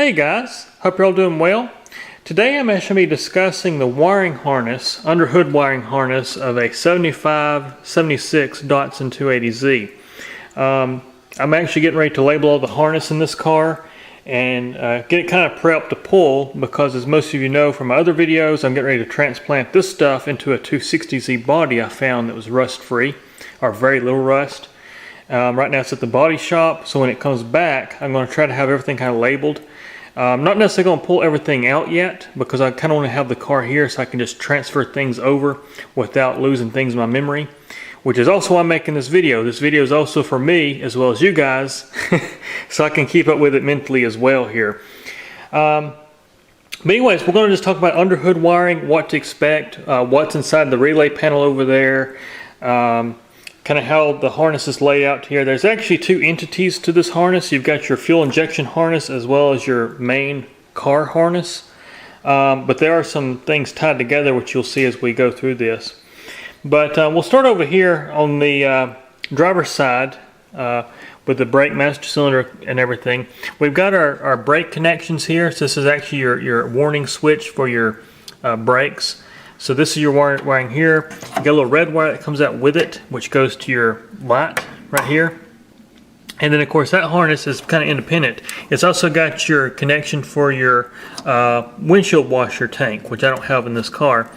Hey guys, hope you're all doing well. Today I'm actually going to be discussing the wiring harness, under hood wiring harness of a 75-76 Datsun 280z. I'm actually getting ready to label all the harness in this car and get it kind of prepped to pull, because as most of you know from my other videos, I'm getting ready to transplant this stuff into a 260z body I found that was rust free, or very little rust. Right now it's at the body shop, so when it comes back I'm going to try to have everything kind of labeled. I'm not necessarily going to pull everything out yet, because I kind of want to have the car here so I can just transfer things over without losing things in my memory, which is also why I'm making this video. This video is also for me as well as you guys, so I can keep up with it mentally as well here. But anyways, we're going to just talk about under hood wiring, what to expect, what's inside the relay panel over there, kind of how the harness is laid out here. There's actually two entities to this harness. You've got your fuel injection harness as well as your main car harness. But there are some things tied together which you'll see as we go through this. But we'll start over here on the driver's side with the brake master cylinder and everything. We've got our brake connections here. So this is actually your warning switch for your brakes. So this is your wiring here. You got a little red wire that comes out with it, which goes to your light right here. And then of course that harness is kind of independent. It's also got your connection for your windshield washer tank, which I don't have in this car.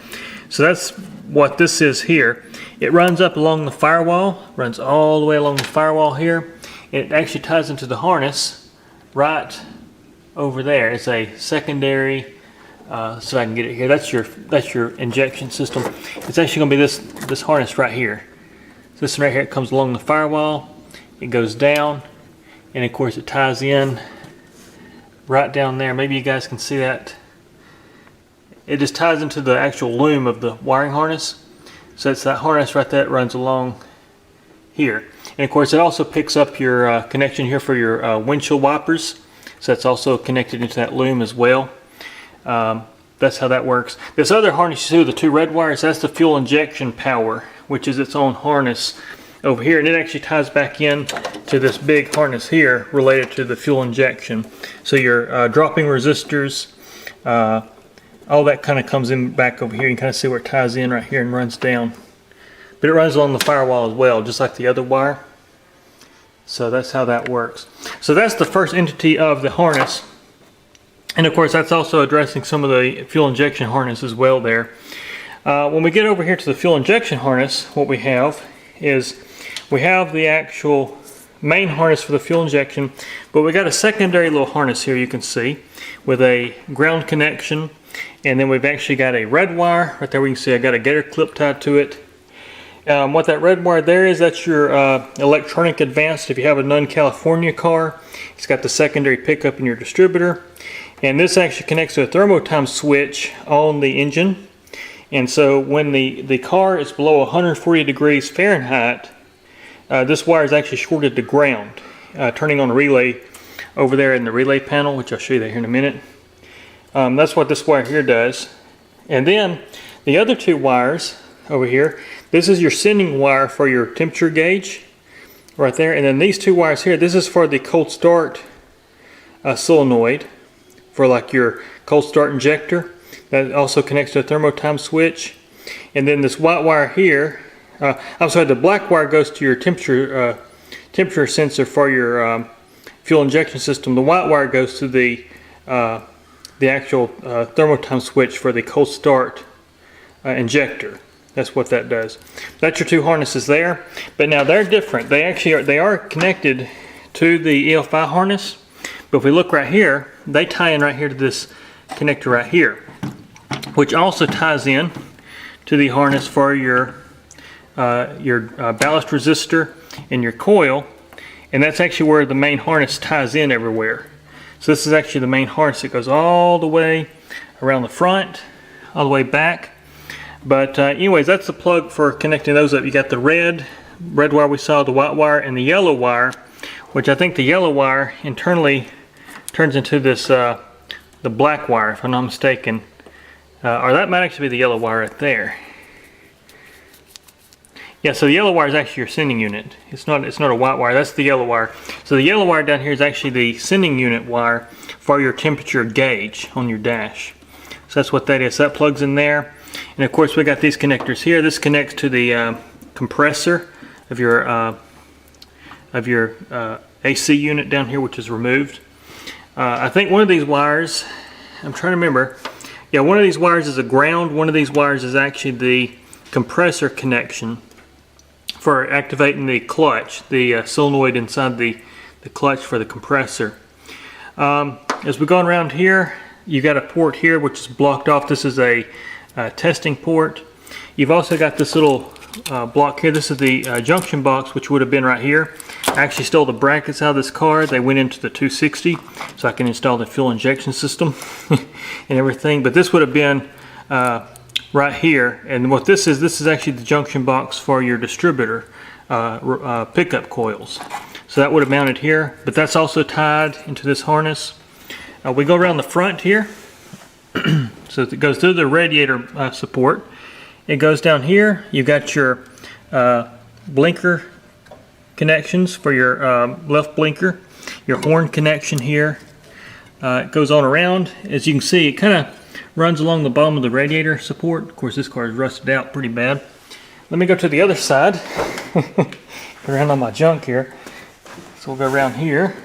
So that's what this is here. It runs up along the firewall, runs all the way along the firewall here. It actually ties into the harness right over there. It's a secondary. So I can get it here. That's your injection system. It's actually going to be this harness right here. So this right here, it comes along the firewall, it goes down, and of course it ties in right down there. Maybe you guys can see that. It just ties into the actual loom of the wiring harness. So it's that harness right there that runs along here. And of course it also picks up your connection here for your windshield wipers. So that's also connected into that loom as well. That's how that works. This other harness you see with the two red wires, that's the fuel injection power, which is its own harness over here, and it actually ties back in to this big harness here related to the fuel injection. So your dropping resistors, all that kind of comes in back over here. You can kind of see where it ties in right here and runs down. But it runs along the firewall as well, just like the other wire. So that's how that works. So that's the first entity of the harness. And of course that's also addressing some of the fuel injection harness as well there. When we get over here to the fuel injection harness, what we have is we have the actual main harness for the fuel injection, but we got a secondary little harness here you can see with a ground connection, and then we've actually got a red wire right there. We can see I got a gator clip tied to it. What that red wire there is, that's your L-Jetronic advanced. If you have a non-California car, it's got the secondary pickup in your distributor. And this actually connects to a thermotime switch on the engine. And so when the car is below 140 degrees Fahrenheit, this wire is actually shorted to ground, turning on the relay over there in the relay panel, which I'll show you that here in a minute. That's what this wire here does. And then the other two wires over here, this is your sending wire for your temperature gauge right there. And then these two wires here, this is for the cold start solenoid, for like your cold start injector. That also connects to a thermotime switch. And then this white wire here, I'm sorry, the black wire goes to your temperature sensor for your fuel injection system. The white wire goes to the actual thermotime switch for the cold start injector. That's what that does. That's your two harnesses there. But now they're different. They are connected to the EFI harness. But if we look right here, they tie in right here to this connector right here, which also ties in to the harness for your ballast resistor and your coil. And that's actually where the main harness ties in everywhere. So this is actually the main harness that goes all the way around the front, all the way back. But anyways, that's the plug for connecting those up. You got the red wire we saw, the white wire, and the yellow wire, which I think the yellow wire internally turns into this the black wire, if I'm not mistaken, or that might actually be the yellow wire right there. Yeah, so the yellow wire is actually your sending unit. It's not a white wire, that's the yellow wire. So the yellow wire down here is actually the sending unit wire for your temperature gauge on your dash. So that's what that is. So that plugs in there. And of course we got these connectors here. This connects to the compressor of your AC unit down here, which is removed. I think one of these wires, I'm trying to remember, yeah, one of these wires is a ground, one of these wires is actually the compressor connection for activating the clutch, the solenoid inside the clutch for the compressor. As we go around here, you got a port here which is blocked off. This is a testing port. You've also got this little block here. This is the junction box, which would have been right here. I actually stole the brackets out of this car. They went into the 260, so I can install the fuel injection system and everything. But this would have been right here. And what this is actually the junction box for your distributor pickup coils. So that would have mounted here, but that's also tied into this harness. We go around the front here. So it goes through the radiator support. It goes down here. You've got your blinker connections for your left blinker, your horn connection here. It goes on around. As you can see, it kind of runs along the bottom of the radiator support. Of course, this car is rusted out pretty bad. Let me go to the other side. Around on my junk here. So we'll go around here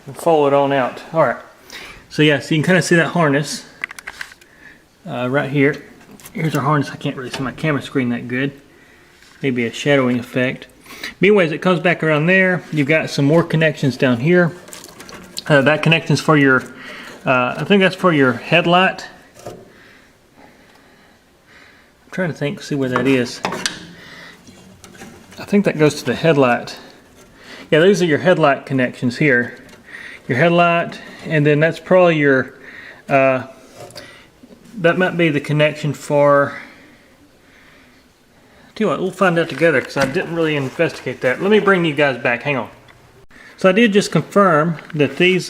and follow it on out. All right. So yeah, so you can kind of see that harness right here. Here's our harness. I can't really see my camera screen that good. Maybe a shadowing effect. But anyways, it comes back around there. You've got some more connections down here. That connection's for your, I think that's for your headlight. I'm trying to think, see where that is. I think that goes to the headlight. Yeah, these are your headlight connections here. Your headlight, and then that's probably your, that might be the connection for, tell you what, we'll find out together because I didn't really investigate that. Let me bring you guys back, hang on. So I did just confirm that these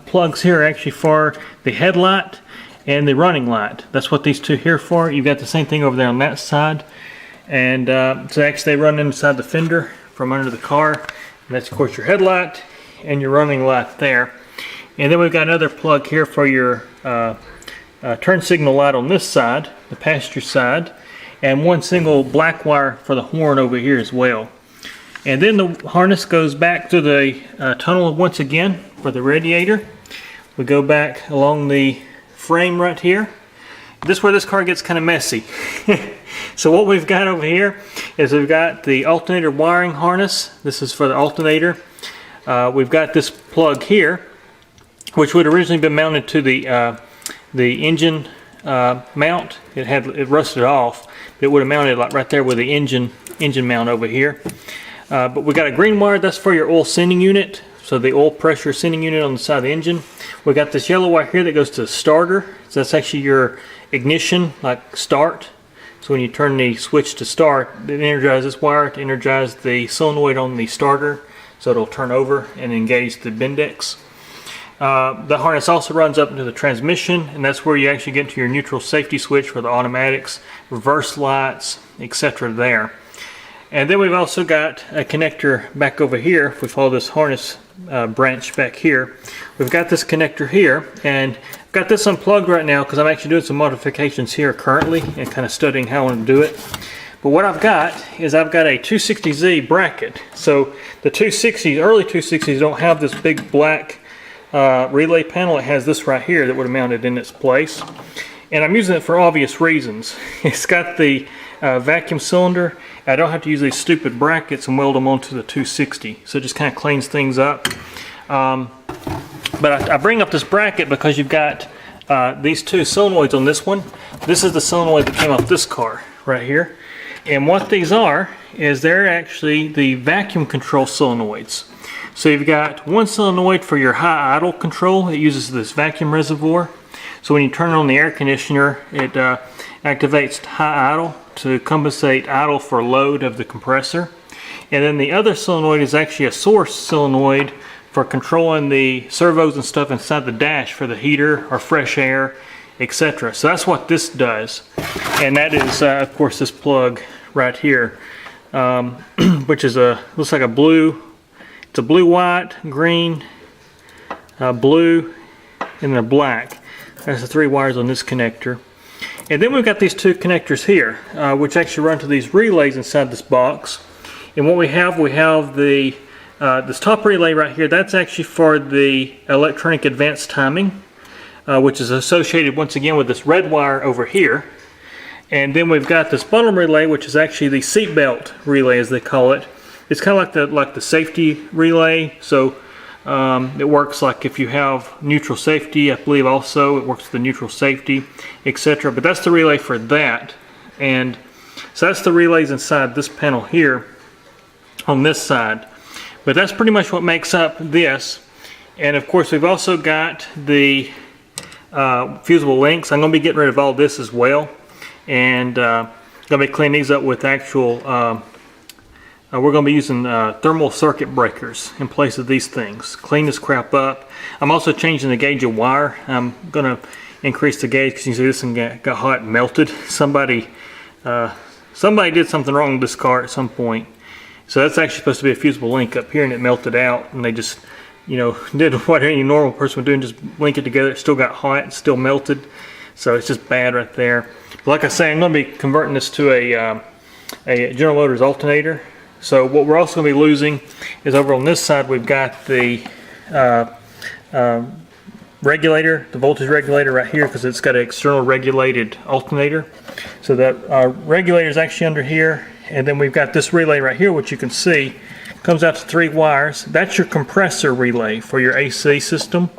plugs here are actually for the headlight and the running light. That's what these two here are for. You've got the same thing over there on that side. And so actually they run inside the fender from under the car. And that's of course your headlight and your running light there. And then we've got another plug here for your turn signal light on this side, the passenger side. And one single black wire for the horn over here as well. And then the harness goes back to the tunnel once again for the radiator. We go back along the frame right here. This is where this car gets kind of messy. So what we've got over here is we've got the alternator wiring harness. This is for the alternator. We've got this plug here, which would originally been mounted to the engine mount. It rusted off. It would have mounted like right there with the engine mount over here. But we got a green wire, that's for your oil sending unit. So the oil pressure sending unit on the side of the engine. We got this yellow wire here that goes to the starter. So that's actually your ignition, like start. So when you turn the switch to start, it energizes this wire to energize the solenoid on the starter. So it'll turn over and engage the Bendix. The harness also runs up into the transmission, and that's where you actually get to your neutral safety switch for the automatics, reverse lights, etc. there. And then we've also got a connector back over here. If we follow this harness branch back here, we've got this connector here, and I've got this unplugged right now because I'm actually doing some modifications here currently and kind of studying how I want to do it. But what I've got is I've got a 260Z bracket. So the 260s, early 260s don't have this big black relay panel. It has this right here that would have mounted in its place. And I'm using it for obvious reasons. It's got the vacuum cylinder. I don't have to use these stupid brackets and weld them onto the 260. So it just kind of cleans things up. But I bring up this bracket because you've got these two solenoids on this one. This is the solenoid that came off this car right here. And what these are is they're actually the vacuum control solenoids. So you've got one solenoid for your high idle control. It uses this vacuum reservoir. So when you turn on the air conditioner, it activates high idle to compensate idle for load of the compressor. And then the other solenoid is actually a source solenoid for controlling the servos and stuff inside the dash for the heater or fresh air etc. So that's what this does, and that is of course this plug right here, which is looks like a blue. It's a blue, white, green, blue, and then a black. That's the 3 wires on this connector. And then we've got these 2 connectors here, which actually run to these relays inside this box. And what we have the this top relay right here. That's actually for the electronic advanced timing, which is associated once again with this red wire over here. And then we've got this bottom relay, which is actually the seatbelt relay, as they call it. It's kind of like the safety relay. So it works like if you have neutral safety, I believe also it works with the neutral safety, etc. But that's the relay for that. And so that's the relays inside this panel here on this side. But that's pretty much what makes up this. And of course we've also got the fusible links. I'm going to be getting rid of all this as well, and going to be cleaning these up with actual we're going to be using thermal circuit breakers in place of these things. Clean this crap up. I'm also changing the gauge of wire. I'm going to increase the gauge because you see this one got hot and melted. Somebody did something wrong with this car at some point. So that's actually supposed to be a fusible link up here, and it melted out, and they just, you know, did what any normal person would do and just link it together. It still got hot and still melted. So it's just bad right there. But like I say, I'm going to be converting this to a General Motors alternator. So what we're also going to be losing is over on this side we've got the regulator, the voltage regulator right here, because it's got an external regulated alternator. So that regulator is actually under here, and then we've got this relay right here, which you can see comes out to 3 wires. That's your compressor relay for your AC system.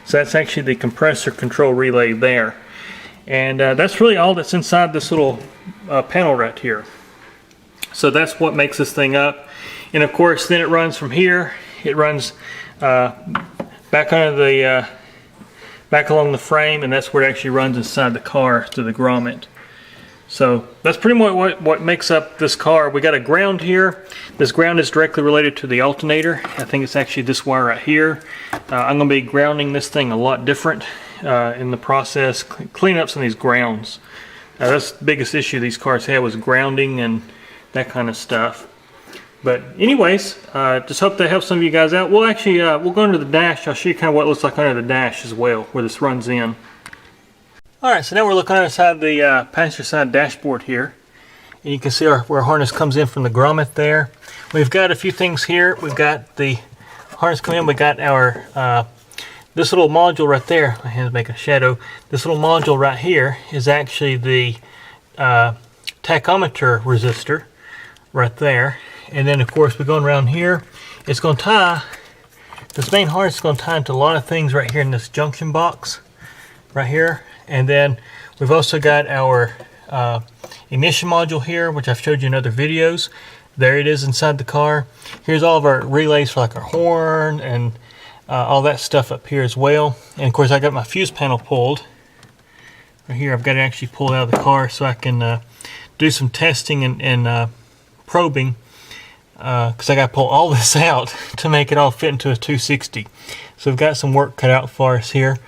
So that's actually the compressor control relay there. And that's really all that's inside this little panel right here. So that's what makes this thing up. And of course then it runs from here, it runs back under the back along the frame, and that's where it actually runs inside the car to the grommet. So that's pretty much what makes up this car. We got a ground here. This ground is directly related to the alternator. I think it's actually this wire right here. I'm going to be grounding this thing a lot different in the process, cleaning up some of these grounds. That's the biggest issue these cars had, was grounding and that kind of stuff. But anyways, just hope that helps some of you guys out. We'll actually we'll go under the dash. I'll show you kind of what it looks like under the dash as well, where this runs in. Alright, so now we're looking inside the passenger side dashboard here. And you can see where our harness comes in from the grommet there. We've got a few things here. We've got the harness coming in. We got our this little module right there. My hand's making a shadow. This little module right here is actually the tachometer resistor right there. And then of course we're going around here. It's going to tie, this main harness is going to tie into a lot of things right here in this junction box right here. And then we've also got our ignition module here, which I've showed you in other videos. There it is inside the car. Here's all of our relays for like our horn and all that stuff up here as well. And of course I got my fuse panel pulled. Right here I've got it actually pulled out of the car so I can do some testing and probing, because I got to pull all this out to make it all fit into a 260. So we've got some work cut out for us here.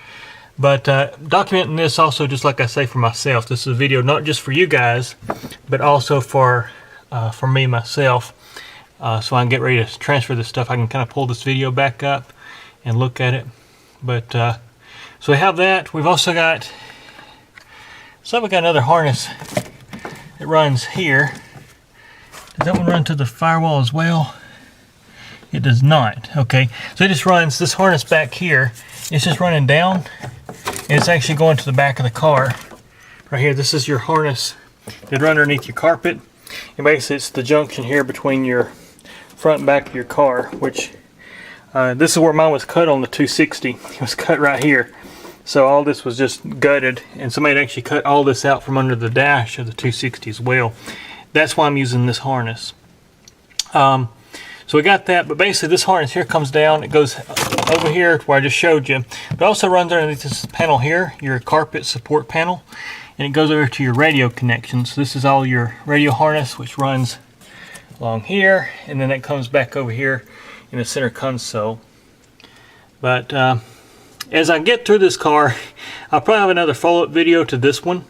But documenting this also, just like I say, for myself. This is a video not just for you guys, but also for me myself. So I can get ready to transfer this stuff. I can kind of pull this video back up and look at it. But so we have that. We've also got, we've got another harness that runs here. Does that one run to the firewall as well? It does not. Okay, so it just runs this harness back here. It's just running down, and it's actually going to the back of the car. Right here, this is your harness that run underneath your carpet. And basically it's the junction here between your front and back of your car, which this is where mine was cut on the 260. It was cut right here. So all this was just gutted, and somebody had actually cut all this out from under the dash of the 260 as well. That's why I'm using this harness. So we got that, but basically this harness here comes down, it goes over here to where I just showed you. It also runs underneath this panel here, your carpet support panel, and it goes over to your radio connection. So this is all your radio harness, which runs along here, and then it comes back over here in the center console. But as I get through this car, I'll probably have another follow-up video to this one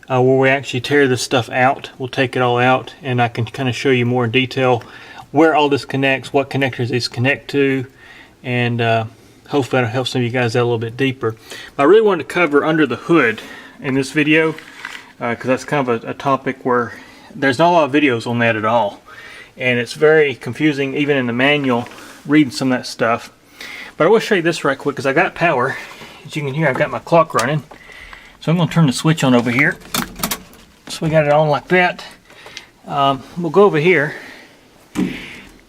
where we actually tear this stuff out. We'll take it all out and I can kind of show you more in detail where all this connects, what connectors these connect to, and hopefully that'll help some of you guys out a little bit deeper. But I really wanted to cover under the hood in this video because that's kind of a topic where there's not a lot of videos on that at all, and it's very confusing even in the manual reading some of that stuff. But I will show you this right quick because I got power. As you can hear, I've got my clock running, so I'm going to turn the switch on over here. So we got it on like that. We'll go over here,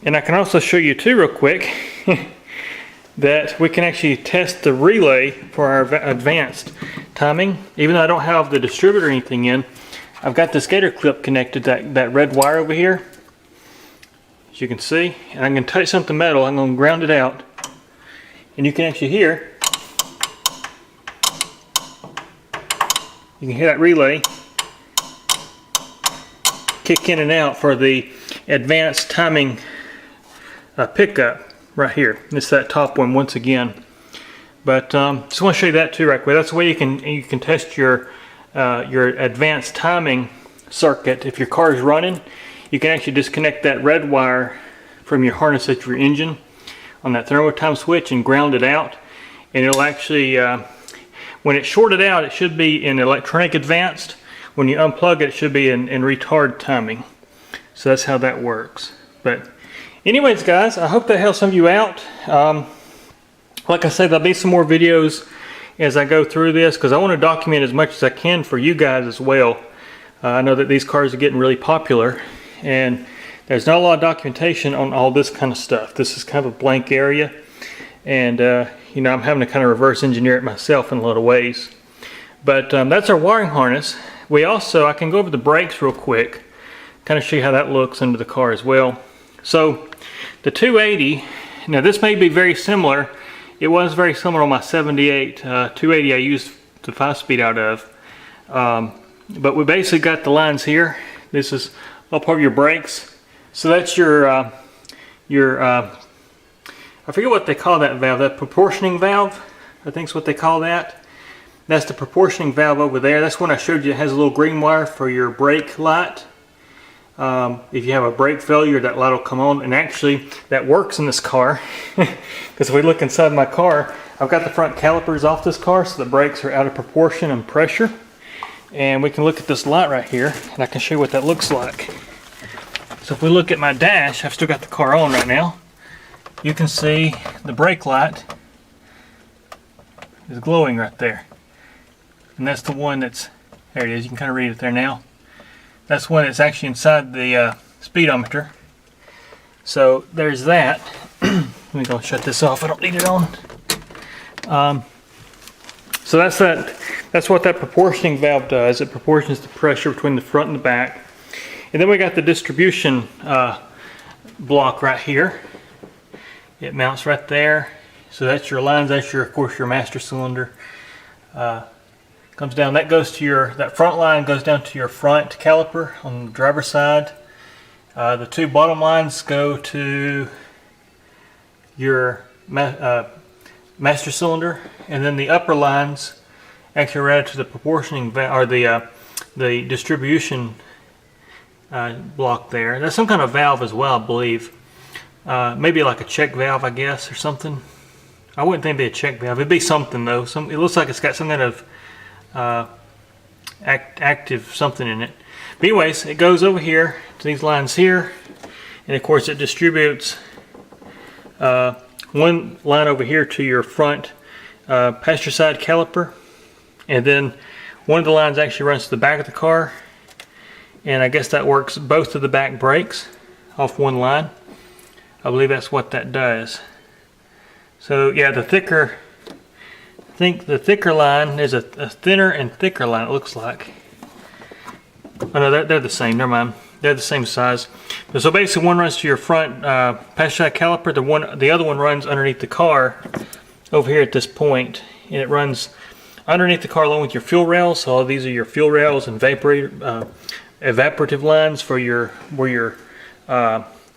and I can also show you too real quick that we can actually test the relay for our advanced timing. Even though I don't have the distributor or anything in, I've got the skater clip connected to that red wire over here, as you can see, and I'm going to touch something metal. I'm going to ground it out, and you can actually hear, you can hear that relay kick in and out for the advanced timing pickup right here. It's that top one once again. But just want to show you that too right quick. That's the way you can test your advanced timing circuit. If your car is running, you can actually disconnect that red wire from your harness at your engine on that thermal time switch and ground it out, and it'll actually when it's shorted out, it should be in electronic advanced. When you unplug it, it should be in retard timing. So that's how that works. But anyways, guys, I hope that helps some of you out. Like I said, there'll be some more videos as I go through this because I want to document as much as I can for you guys as well. I know that these cars are getting really popular, and there's not a lot of documentation on all this kind of stuff. This is kind of a blank area, and you know, I'm having to kind of reverse engineer it myself in a lot of ways. But that's our wiring harness. We also, I can go over the brakes real quick, kind of show you how that looks under the car as well. So the 280, now this may be very similar. It was very similar on my 78 280 I used the 5-speed out of. But we basically got the lines here. This is all part of your brakes. So that's your I forget what they call that valve, that proportioning valve, I think is what they call that. That's the proportioning valve over there. That's one I showed you. It has a little green wire for your brake light. If you have a brake failure, that light will come on, and actually that works in this car because if we look inside my car, I've got the front calipers off this car, so the brakes are out of proportion and pressure, and we can look at this light right here and I can show you what that looks like. So if we look at my dash, I've still got the car on right now, you can see the brake light is glowing right there, and that's the one that's, there it is, you can kind of read it there now. That's one that's actually inside the speedometer. So there's that. Let me go shut this off. I don't need it on. So that's that. That's what that proportioning valve does. It proportions the pressure between the front and the back. And then we got the distribution block right here. It mounts right there. So that's your lines. That's your, of course, your master cylinder. Comes down, that goes to your, that front line goes down to your front caliper on the driver's side. The two bottom lines go to your master cylinder, and then the upper lines actually are added to the proportioning or the distribution block there. That's some kind of valve as well, I believe. Maybe like a check valve, I guess, or something. I wouldn't think it'd be a check valve. It'd be something though. It looks like it's got some kind of active something in it. But anyways, it goes over here to these lines here, and of course it distributes one line over here to your front passenger side caliper, and then one of the lines actually runs to the back of the car, and I guess that works both of the back brakes off one line. I believe that's what that does. So yeah, the thicker, I think the thicker line, there's a thinner and thicker line, it looks like. Oh no, they're the same, never mind. They're the same size. So basically one runs to your front passenger side caliper, the other one runs underneath the car over here at this point, and it runs underneath the car along with your fuel rails. So all these are your fuel rails and evaporative lines for where your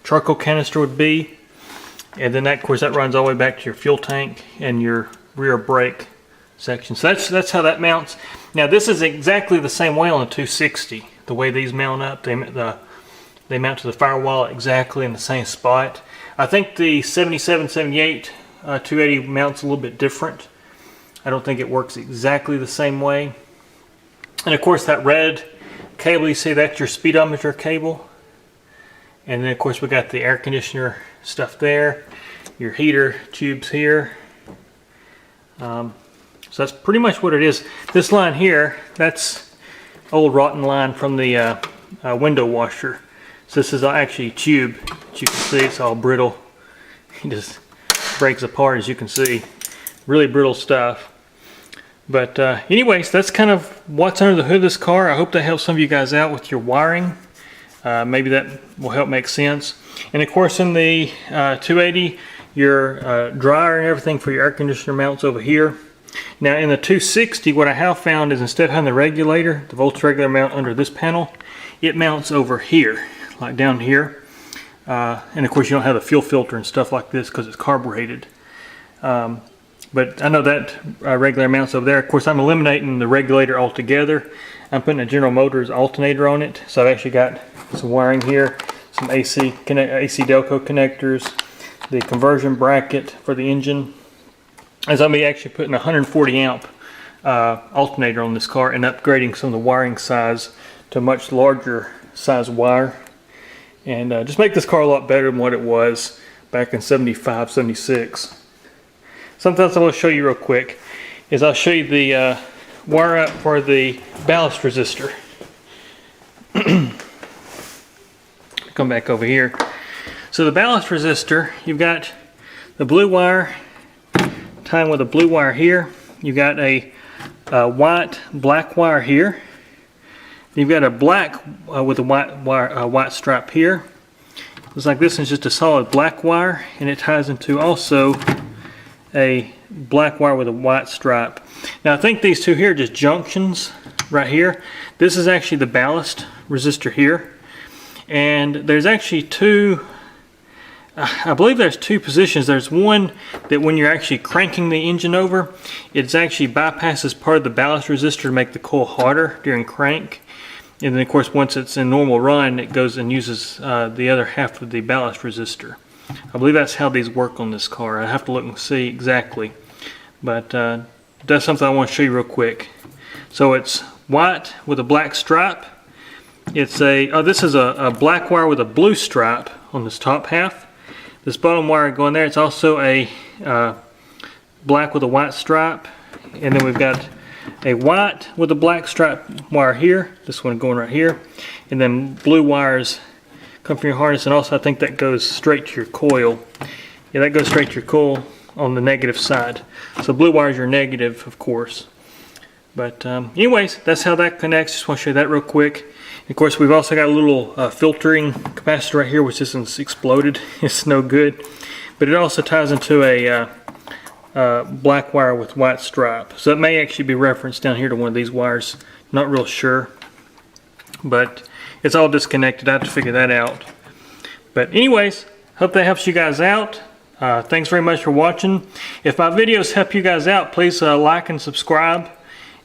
charcoal canister would be. And then that, of course, that runs all the way back to your fuel tank and your rear brake section. So that's how that mounts. Now this is exactly the same way on the 260. The way these mount up, they mount to the firewall exactly in the same spot. I think the 77, 78, 280 mounts a little bit different. I don't think it works exactly the same way. And of course that red cable you see, that's your speedometer cable. And then of course we got the air conditioner stuff there, your heater tubes here. So that's pretty much what it is. This line here, that's old rotten line from the window washer. So this is actually tube. As you can see, it's all brittle. It just breaks apart, as you can see. Really brittle stuff. But anyways, that's kind of what's under the hood of this car. I hope that helps some of you guys out with your wiring. Maybe that will help make sense. And of course in the 280, your dryer and everything for your air conditioner mounts over here. Now in the 260, what I have found is instead of having the regulator, the voltage regulator mount under this panel, it mounts over here, like down here. And of course you don't have the fuel filter and stuff like this because it's carbureted. But I know that regulator mounts over there. Of course I'm eliminating the regulator altogether. I'm putting a General Motors alternator on it. So I've actually got some wiring here, some AC Delco connectors, the conversion bracket for the engine. As I'm actually putting a 140 amp alternator on this car and upgrading some of the wiring size to a much larger size wire. And just make this car a lot better than what it was back in 75, 76. Something else I want to show you real quick is I'll show you the wire up for the ballast resistor. Come back over here. So the ballast resistor, you've got the blue wire tying with a blue wire here. You've got a white black wire here. You've got a black with a white stripe here. Looks like this is just a solid black wire, and it ties into also a black wire with a white stripe. Now I think these two here are just junctions right here. This is actually the ballast resistor here, and there's actually two, I believe there's two positions. There's one that when you're actually cranking the engine over, it actually bypasses part of the ballast resistor to make the coil harder during crank. And then of course once it's in normal run, it goes and uses the other half of the ballast resistor. I believe that's how these work on this car. I have to look and see exactly. But that's something I want to show you real quick. So it's white with a black stripe. It's this is a black wire with a blue stripe on this top half. This bottom wire going there, it's also a black with a white stripe. And then we've got a white with a black stripe wire here. This one going right here. And then blue wires come from your harness, and also I think that goes straight to your coil. Yeah, that goes straight to your coil on the negative side. So blue wire is your negative, of course. But anyways, that's how that connects. Just want to show you that real quick. And of course, we've also got a little filtering capacitor right here, which isn't exploded. It's no good. But it also ties into a black wire with white stripe. So it may actually be referenced down here to one of these wires. Not real sure. But it's all disconnected. I have to figure that out. But anyways, hope that helps you guys out. Thanks very much for watching. If my videos help you guys out, please like and subscribe.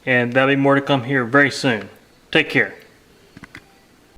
And there'll be more to come here very soon. Take care.